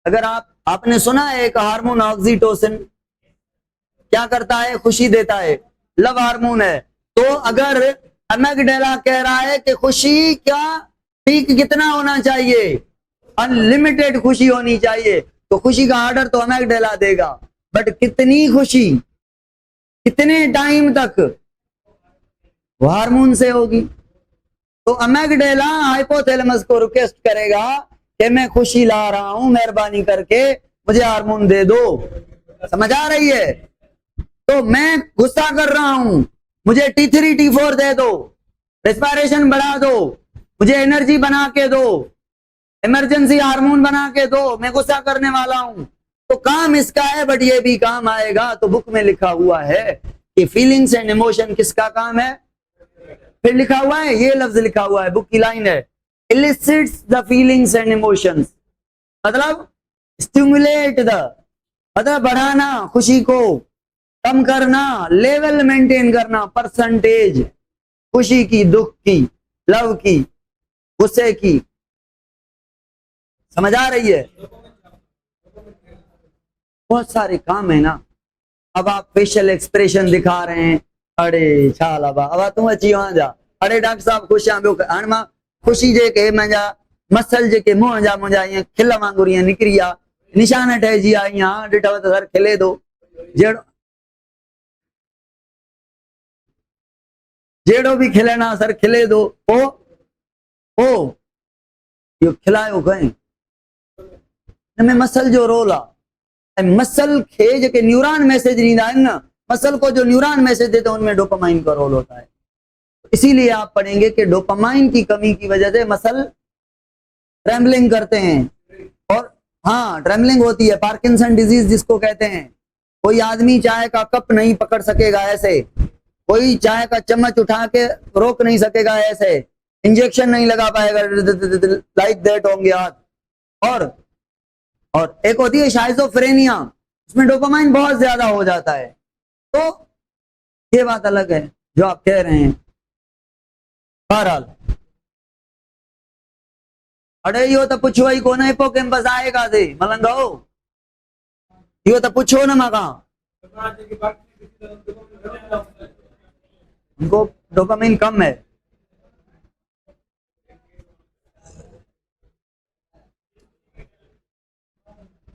अगर आपने सुना है एक हार्मोन ऑक्सीटोसिन क्या करता है? खुशी देता है, लव हार्मोन है। तो अगर अमेगडाला कह रहा है कि खुशी क्या पीक कितना होना चाहिए? अनलिमिटेड खुशी होनी चाहिए, तो खुशी का ऑर्डर तो अमेगडाला देगा, बट कितनी खुशी, कितने टाइम तक, वो हार्मोन से होगी। तो अमेगडाला हाइपोथैलेमस को रिक्वेस्ट करेगा कि मैं खुशी ला रहा हूं, मेहरबानी करके मुझे हार्मोन दे दो। समझ आ रही है? तो मैं गुस्सा कर रहा हूं, मुझे T3 T4 दे दो, रेस्पिरेशन बढ़ा दो, मुझे एनर्जी बना के दो, इमरजेंसी हार्मोन बना के दो, मैं गुस्सा करने वाला हूं। तो काम इसका है, बट ये भी काम आएगा। तो बुक में लिखा हुआ है कि फीलिंग्स एंड इमोशन किसका काम है? फिर लिखा हुआ है, ये लफ्ज लिखा हुआ है, बुक की लाइन है, इलिसिट्स द फीलिंग्स एंड इमोशंस, मतलब स्टिमुलेट द, मतलब बढ़ाना खुशी को, कम करना, लेवल मेंटेन करना, परसेंटेज खुशी की, दुख की, लव की, गुस्से की। समझ आ रही है? बहुत सारे काम है ना। अब आप फेशियल एक्सप्रेशन दिखा रहे हैं, अरे छाला बा अब तुम अची वहां जा, अरे डॉक्टर साहब खुश आहियां, ॿियो हाणे मां खुशी जेके मुंहिंजा मसल जेके मुंहं जा मुंहिंजा ईअं खिल वांगुर ईअं निकिरी विया, निशान ठहिजी विया, ईअं ॾिठव त सर खिले थो, जहिड़ो बि खिलण आहे सर खिले थो, पोइ इहो खिलायो कहीं, हिनमें मसल जो रोल आहे। मसल के जेके न्यूरॉन मैसेज ॾींदा आहिनि न, मसल को जो न्यूरॉन मैसेज देते हैं उनमें डोपामाइन का रोल होता है। इसीलिए आप पढ़ेंगे कि डोपामाइन की कमी की वजह से मसल ट्रेम्बलिंग करते हैं, और हाँ ट्रेम्बलिंग होती है, पार्किंसन डिजीज जिसको कहते हैं। कोई आदमी चाय का कप नहीं पकड़ सकेगा ऐसे, कोई चाय का चम्मच उठा के रोक नहीं सकेगा ऐसे, इंजेक्शन नहीं लगा पाएगा लाइक दैट होंगे हाथ। और एक होती है शाइज़ोफ्रेनिया, उसमें डोपामाइन बहुत ज्यादा हो जाता है। तो ये बात अलग है जो आप कह रहे हैं। बहरहाल अड़े इहो तो पुछो ही कोन, हिपोकैम्पस आहे काथे मलंगो, इहो तो पुछो न मां खां। उनको डोपामाइन कम है।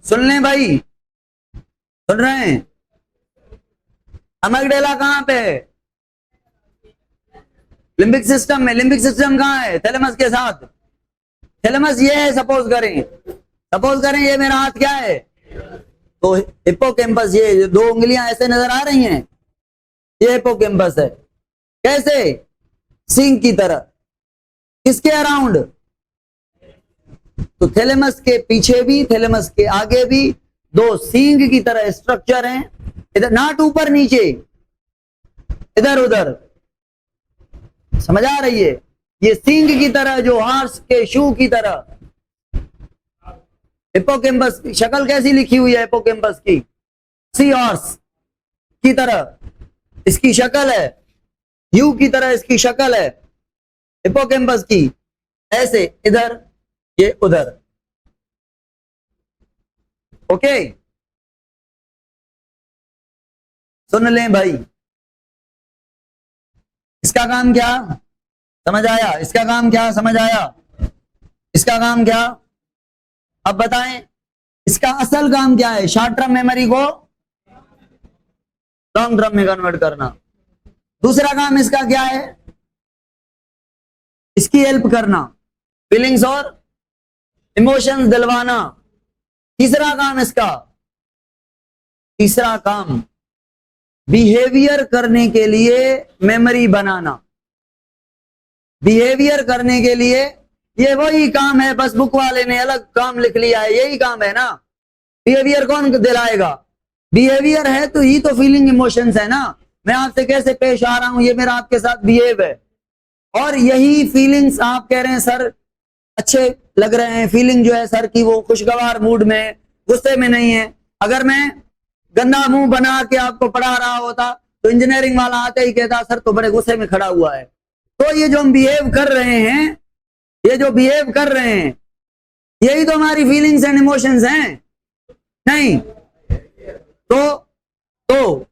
सुन लें भाई, सुन रहे हैं? अमगडेला कहाँ पे है? लिम्बिक सिस्टम में। लिम्बिक सिस्टम कहाँ है? थैलेमस के साथ। थैलेमस ये है, सपोज करें ये मेरा हाथ क्या है, तो हिप्पोकैम्पस, ये दो उंगलियां ऐसे नजर आ रही हैं, ये हिप्पोकैम्पस है। कैसे? सिंक की तरह। किसके अराउंड? तो थैलेमस के पीछे भी, थैलेमस के आगे भी दो सींग की तरह स्ट्रक्चर हैं, इधर नाट ऊपर नीचे, इधर उधर। समझ आ रही है? ये सींग की तरह, जो हॉर्स के शू की तरह। हिप्पोकैम्पस की शक्ल कैसी लिखी हुई है हिप्पोकैम्पस की? सी हॉर्स की तरह इसकी शक्ल है, यू की तरह इसकी शक्ल है हिप्पोकैम्पस की, ऐसे इधर ये उधर। ओके, सुन लें भाई, इसका काम क्या समझ आया? इसका काम क्या समझ आया? इसका काम क्या? अब बताएं, इसका असल काम क्या है? शॉर्ट टर्म मेमोरी को लॉन्ग टर्म में कन्वर्ट करना। दूसरा काम इसका क्या है? इसकी हेल्प करना, फीलिंग्स और इमोशंस दिलवाना। तीसरा काम इसका, तीसरा काम बिहेवियर करने के लिए मेमोरी बनाना। बिहेवियर करने के लिए ये वही काम है, बस बुक वाले ने अलग काम लिख लिया है, यही काम है ना। बिहेवियर कौन दिलाएगा? बिहेवियर है तो ही तो फीलिंग इमोशंस है ना। मैं आपसे कैसे पेश आ रहा हूं, ये मेरा आपके साथ बिहेव है, और यही फीलिंग्स आप कह रहे हैं सर अच्छे लग रहे हैं, फीलिंग जो है सर की वो खुशगवार मूड में, गुस्से में नहीं है। अगर मैं गंदा मुंह बना के आपको पढ़ा रहा होता तो इंजीनियरिंग वाला आते ही कहता सर तो बड़े गुस्से में खड़ा हुआ है। तो ये जो हम बिहेव कर रहे हैं, ये जो बिहेव कर रहे हैं, यही तो हमारी फीलिंग्स एंड इमोशंस हैं, नहीं? तो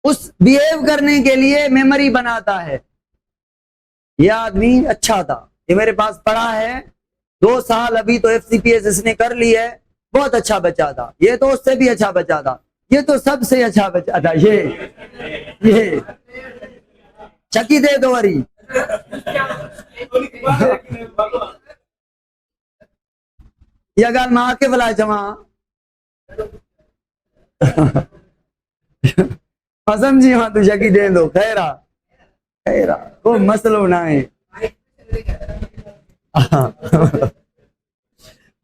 उस बिहेव करने के लिए मेमोरी बनाता है। यह आदमी अच्छा था, ये मेरे पास पढ़ा है 2 साल, अभी तो FCPS इसने कर ली है, बहुत अच्छा बच्चा था, ये तो उससे भी अच्छा बच्चा था, ये तो सबसे अच्छा बच्चा था, ये चकी दे दो वरी। यह गाल मां के बुलाए चवा समझी हाँ, तू चकी दे दो, खैरा कोई मसलो ना है।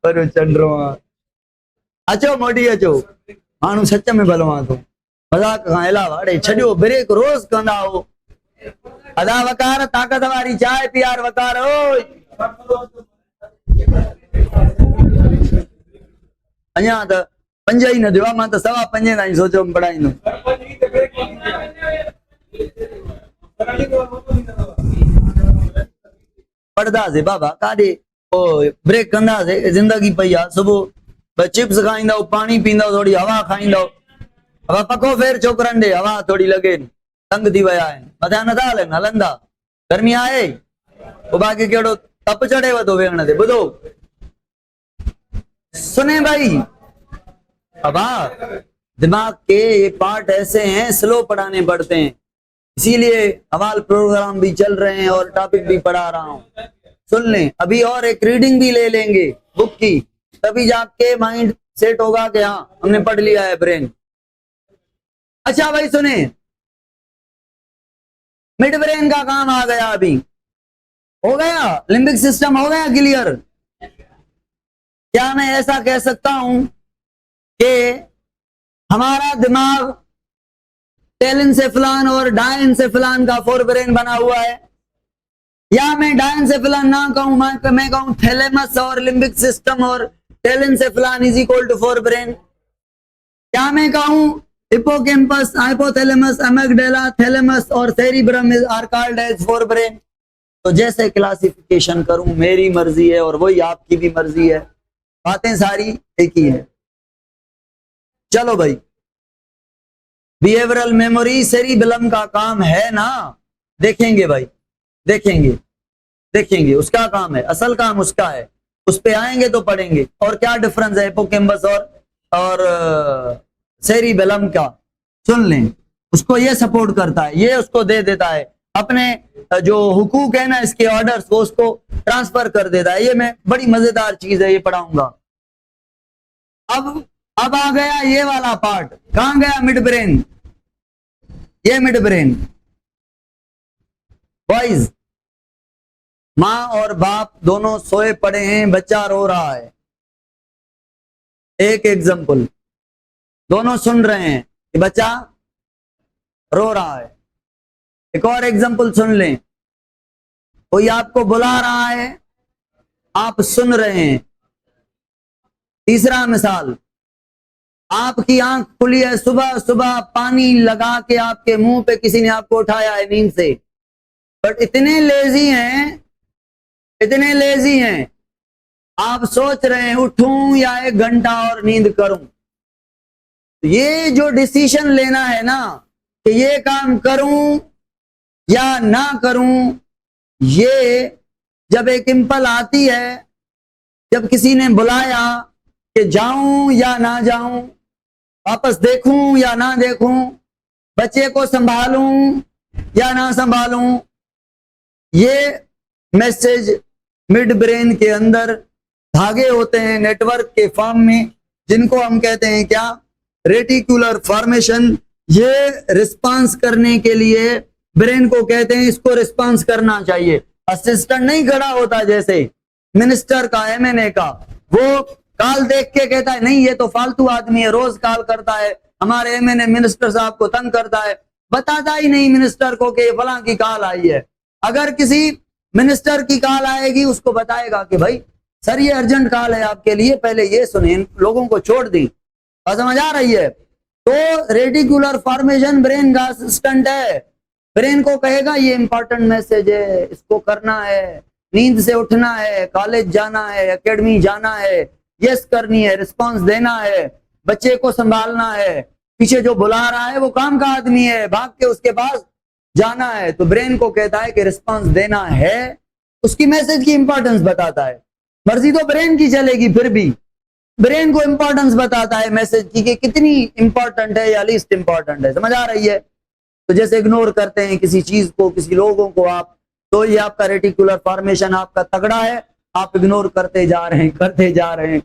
पर चंड्रो अचो मोटी अचो, माण्हू सच में भलवा तो मज़ाक खां अलावा अड़े छॾियो, ब्रेक रोज़ कंदा हो। अदा वकार ताक़त वारी चाय पियार वकार ओ अञा त 5 ई न थियो आहे, मां त 5:15 ताईं सोचियो पढ़ाईंदुमि। पढ़दासीं बाबा, काॾे ब्रेक कंदासीं, जिंदगी पई आहे। सुबुह चिप्स खाईंदव, पानी पींदव, थोड़ी हवा खाईंदव। हवा पको फेर छोकरनि ॾे, हवा थोड़ी लॻे, तंग थी विया आहिनि, मथां नथा हलनि, हलंदा। गर्मी आहे पोइ बाक़ी कहिड़ो तप चढ़ेव थो वेहण ते। ॿुधो सुने भाई, अब दिमाग के ये पार्ट ऐसे हैं, स्लो पढ़ाने पड़ते हैं, इसीलिए हवाल प्रोग्राम भी चल रहे हैं और टॉपिक भी पढ़ा रहा हूं। सुन लें, अभी और एक रीडिंग भी ले लेंगे बुक की, तभी जाके माइंड सेट होगा कि हाँ हमने पढ़ लिया है ब्रेन। अच्छा भाई सुने, मिड ब्रेन का काम आ गया, अभी हो गया, लिम्बिक सिस्टम हो गया क्लियर। क्या मैं ऐसा कह सकता हूं कि हमारा दिमाग टेलिनसेफलान और डायनसेफलान का फोर ब्रेन बना हुआ है, या मैं डायनसेफलान ना कहूं, मैं कहूं थैलेमस और लिम्बिक सिस्टम और telencephalon is equal to forebrain. क्या मैं कहूं हिप्पोकैम्पस, हाइपोथैलेमस, अमिगडाला, थैलेमस और cerebrum are called as forebrain. तो जैसे क्लासिफिकेशन करूं मेरी मर्जी है और वही आपकी भी मर्जी है, बातें सारी एक ही है। चलो भाई, बिहेवियरल मेमोरी सेरिबेलम का काम है ना, देखेंगे भाई, देखेंगे उसका काम है, असल काम उसका है, उस पे आएंगे तो पढ़ेंगे। और क्या डिफरेंस है हिप्पोकैम्पस और सेरिबेलम का, सुन लें। उसको ये सपोर्ट करता है, ये उसको दे देता है अपने जो हुकूक है ना, इसके ऑर्डर्स, वो उसको ट्रांसफर कर देता है। ये मैं बड़ी मजेदार चीज है, ये पढ़ाऊंगा। अब आ गया ये वाला पार्ट, कहां गया मिड ब्रेन, ये मिड ब्रेन। बॉयज, माँ और बाप दोनों सोए पड़े हैं, बच्चा रो रहा है। एक एग्जाम्पल, दोनों सुन रहे हैं कि बच्चा रो रहा है। एक और एग्जाम्पल सुन लें, कोई आपको बुला रहा है, आप सुन रहे हैं। तीसरा मिसाल, आपकी आंख खुली है, सुबह सुबह पानी लगा के आपके मुंह पे किसी ने आपको उठाया है नींद से, बट इतने लेजी हैं, आप सोच रहे हैं उठूं या 1 घंटा और नींद करूं। ये जो डिसीजन लेना है ना कि ये काम करूं या ना करूं, ये जब एक इंपल आती है, जब किसी ने बुलाया कि जाऊं या ना जाऊं, वापस देखूं या ना देखूं, बच्चे को संभालूं या ना संभालूं, ये मैसेज मिड ब्रेन के अंदर धागे होते हैं नेटवर्क के फॉर्म में, जिनको हम कहते हैं क्या, रेटिकुलर फॉर्मेशन। ये रिस्पांस करने के लिए ब्रेन को कहते हैं, इसको रिस्पांस करना चाहिए। असिस्टेंट नहीं खड़ा होता जैसे मिनिस्टर का, एमएनए का, वो कॉल देख के कहता है नहीं ये तो फालतू आदमी है, रोज कॉल करता है, हमारे एमएनए मिनिस्टर साहब को तंग करता है, बताता ही नहीं मिनिस्टर को कि फलां की कॉल आई है। अगर किसी मिनिस्टर की कॉल आएगी, उसको बताएगा कि भाई सर ये अर्जेंट कॉल है आपके लिए, पहले ये सुने, लोगों को छोड़ दी। और समझ आ रही है? तो रेटिकुलर फॉर्मेशन ब्रेन का असिस्टेंट है, ब्रेन को कहेगा ये इंपॉर्टेंट मैसेज है, इसको करना है, नींद से उठना है, कॉलेज जाना है, एकेडमी जाना है, यस करनी है, रिस्पांस देना है, बच्चे को संभालना है, पीछे जो बुला रहा है वो काम का आदमी है, भाग के उसके पास जाना है। तो ब्रेन को कहता है कि रिस्पांस देना है, उसकी मैसेज की इंपॉर्टेंस बताता है। मर्जी तो ब्रेन की चलेगी, फिर भी ब्रेन को इंपॉर्टेंस बताता है मैसेज की कि कितनी इंपॉर्टेंट है या लीस्ट इंपॉर्टेंट है। समझ आ रही है? तो जैसे इग्नोर करते हैं किसी चीज को, किसी लोगों को आप, तो ये आपका रेटिकुलर फॉर्मेशन आपका तगड़ा है, आप इग्नोर करते जा रहे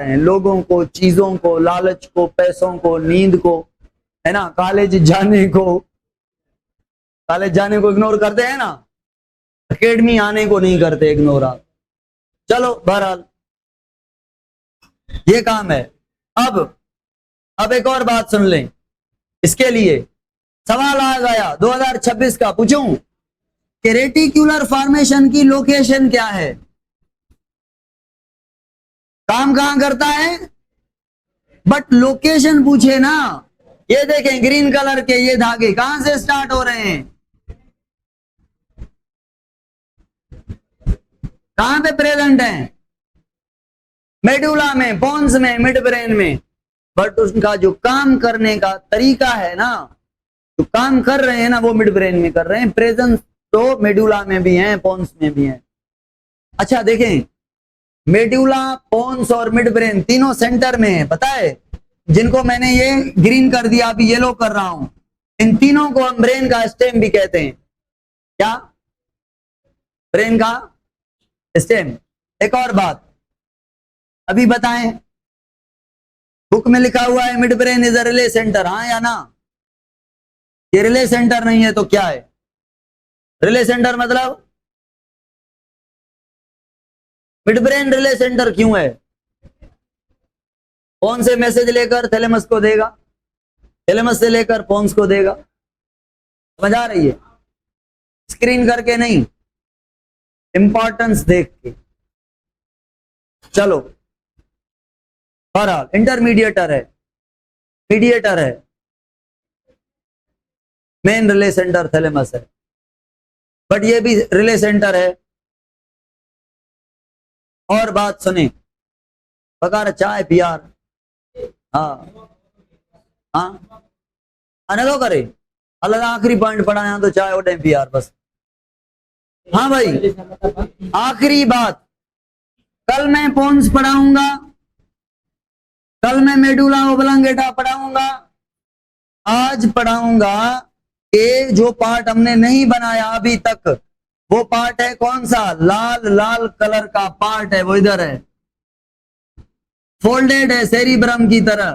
हैं लोगों को, चीजों को, लालच को, पैसों को, नींद को, है ना, कॉलेज जाने को इग्नोर करते हैं ना, एकेडमी आने को नहीं करते इग्नोर आप। चलो बहरहाल, ये काम है। अब एक और बात सुन लें, इसके लिए सवाल आ गया 2026 का, पूछूं कि रेटिकुलर फॉर्मेशन की लोकेशन क्या है, काम कहां करता है, बट लोकेशन पूछे ना। ये देखें ग्रीन कलर के ये धागे कहां से स्टार्ट हो रहे हैं, कहां पे प्रेजेंट हैं, मेडुला में, पोन्स में, मिड ब्रेन में, बट उनका जो काम करने का तरीका है ना, जो काम कर रहे हैं ना, वो मिड ब्रेन में कर रहे हैं। प्रेजेंस तो मेडुला में भी है, पोन्स में भी है। अच्छा देखें, मेडुला, पोन्स और मिड ब्रेन तीनों सेंटर में है, पता है, जिनको मैंने ये ग्रीन कर दिया, अभी येलो कर रहा हूं, इन तीनों को हम ब्रेन का स्टेम भी कहते हैं। क्या? ब्रेन का स्टेम। एक और बात अभी बताएं, बुक में लिखा हुआ है mid brain is a relay centre, हाँ या ना? ये रिले सेंटर नहीं है तो क्या है? रिले सेंटर मतलब मिड ब्रेन रिले सेंटर क्यों है? कौन से मैसेज लेकर थैलेमस को देगा, थैलेमस से लेकर पोन्स को देगा, समझ आ रही है? स्क्रीन करके नहीं, इंपॉर्टेंस देख के। चलो, बहरहाल इंटरमीडिएटर है, मीडिएटर है, मेन रिले सेंटर थैलेमस है, बट ये भी रिले सेंटर है। और बात सुने, पकार चाय पियार, हाँ हाँ अने तो करे अलग आखिरी पॉइंट पढ़ा यहाँ तो चाय उठे पियार बस। हाँ भाई, आखिरी बात, कल मैं पोन्स पढ़ाऊंगा, कल मैं मेडुला ओब्लांगेटा पढ़ाऊंगा, आज पढ़ाऊंगा कि जो पार्ट हमने नहीं बनाया अभी तक, वो पार्ट है कौन सा, लाल लाल कलर का पार्ट है, वो इधर है, फोल्डेड है सेरिब्रम की तरह,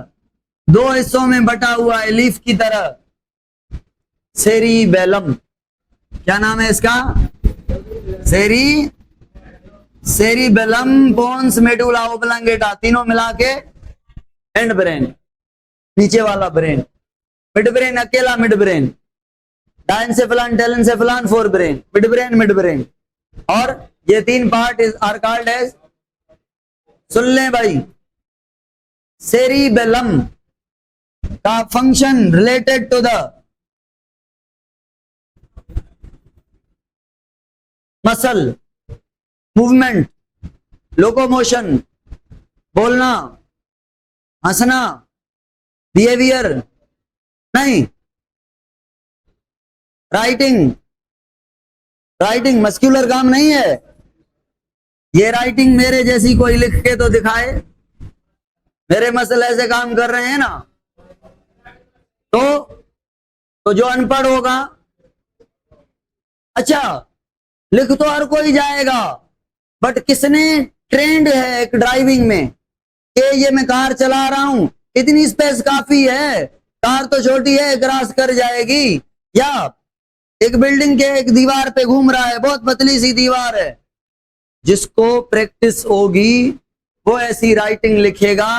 दो हिस्सों में बटा हुआ है लीफ की तरह, सेरिबेलम। क्या नाम है इसका? सेरिबेलम, पोन्स, मेडुला ओब्लांगेटा, तीनों मिला के एंड ब्रेन, नीचे वाला ब्रेन। मिड ब्रेन अकेला midbrain, diencephalon, telencephalon, forebrain, midbrain, और ये तीन पार्ट आर कॉल्ड एज, सुन ले भाई, सेरिबेलम का function related to the muscle movement, locomotion, बोलना, हंसना, बिहेवियर नहीं, राइटिंग मस्कुलर काम नहीं है। ये राइटिंग मेरे जैसी कोई लिख के तो दिखाए, मेरे मसल ऐसे काम कर रहे हैं ना, तो जो अनपढ़ होगा, अच्छा लिख तो हर कोई जाएगा, बट किसने ट्रेंड है एक ड्राइविंग में कि ये मैं कार चला रहा हूं, इतनी स्पेस काफी है, कार तो छोटी है क्रॉस कर जाएगी, या एक बिल्डिंग के एक दीवार पे घूम रहा है, बहुत पतली सी दीवार है, जिसको प्रैक्टिस होगी वो ऐसी राइटिंग लिखेगा,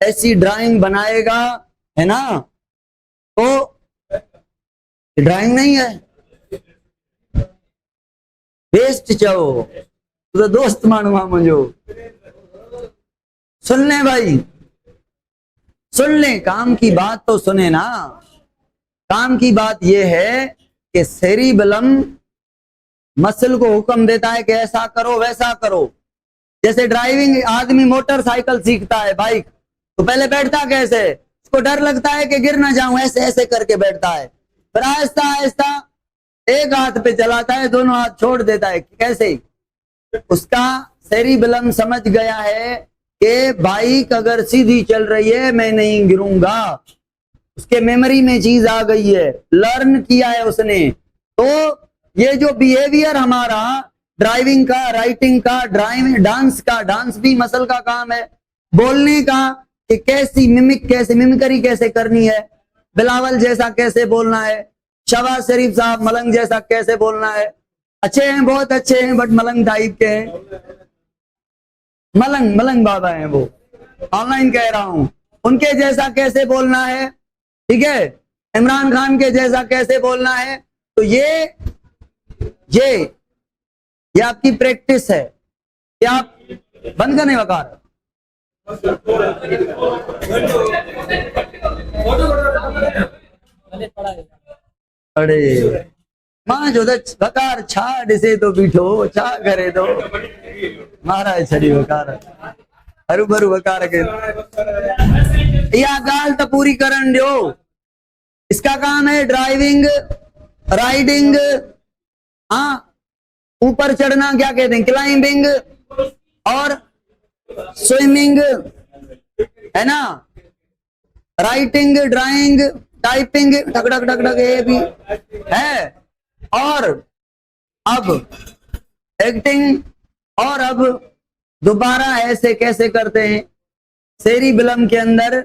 ऐसी ड्राइंग बनाएगा, है ना? तो ड्राइंग नहीं है, बेस्ट चाहो तो दोस्त मानवा मुझो। सुन ले भाई, सुन ले, काम की बात तो सुने ना। काम की बात यह है कि सेरिबेलम मसल को हुक्म देता है कि ऐसा करो वैसा करो। जैसे ड्राइविंग, आदमी मोटरसाइकिल सीखता है, बाइक, तो पहले बैठता कैसे, उसको डर लगता है कि गिर ना जाऊं, ऐसे ऐसे करके बैठता है, फिर आहिस्ता आहिस्ता एक हाथ पे चलाता है, दोनों हाथ छोड़ देता है, कैसे? उसका सेरिबेलम समझ गया है कि बाइक अगर सीधी चल रही है मैं नहीं गिरूंगा, उसके मेमोरी में चीज आ गई है, लर्न किया है उसने। तो ये जो बिहेवियर हमारा ड्राइविंग का, राइटिंग का, डांस का, डांस भी मसल का काम है, बोलने का कि कैसी मिमिकरी कैसे करनी है, बिलावल जैसा कैसे बोलना है, शहबाज शरीफ साहब मलंग जैसा कैसे बोलना है, अच्छे हैं, बहुत अच्छे हैं, बट मलंग टाइप के हैं, मलंग बाबा हैं वो, ऑनलाइन कह रहा हूं, उनके जैसा कैसे बोलना है, ठीक है, इमरान खान के जैसा कैसे बोलना है। तो ये आपकी प्रैक्टिस है। क्या आप बंद करने वकार अरे मां जो वकार छा ॾिसे तो बीठो छा करे तो महाराज छड़ी वकार हरू भरू वकार के या गाल तो पूरी करन दियो। इसका काम है ड्राइविंग, राइडिंग, हाँ, ऊपर चढ़ना क्या कहते हैं, क्लाइंबिंग और स्विमिंग, है ना, राइटिंग, ड्राइंग, टाइपिंग, टक टक टक टक, ये भी है। और अब एक्टिंग, और अब दोबारा ऐसे कैसे करते हैं, सेरिबेलम के अंदर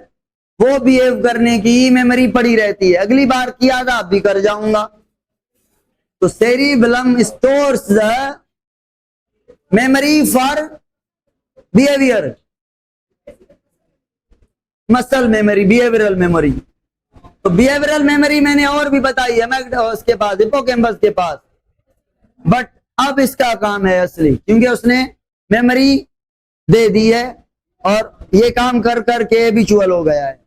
वो बिहेव करने की मेमोरी पड़ी रहती है। अगली बार की याद आप भी कर जाऊंगा। तो cerebellum stores the memory for behaviour, muscle memory, behavioural memory. तो बिहेवियरल मेमोरी मैंने और भी बताई है मैग्डाउस के पास, हिप्पोकैम्पस के पास, बट अब इसका काम है असली, क्योंकि उसने मेमोरी दे दी है और ये काम कर करके हैबिचुअल हो गया है।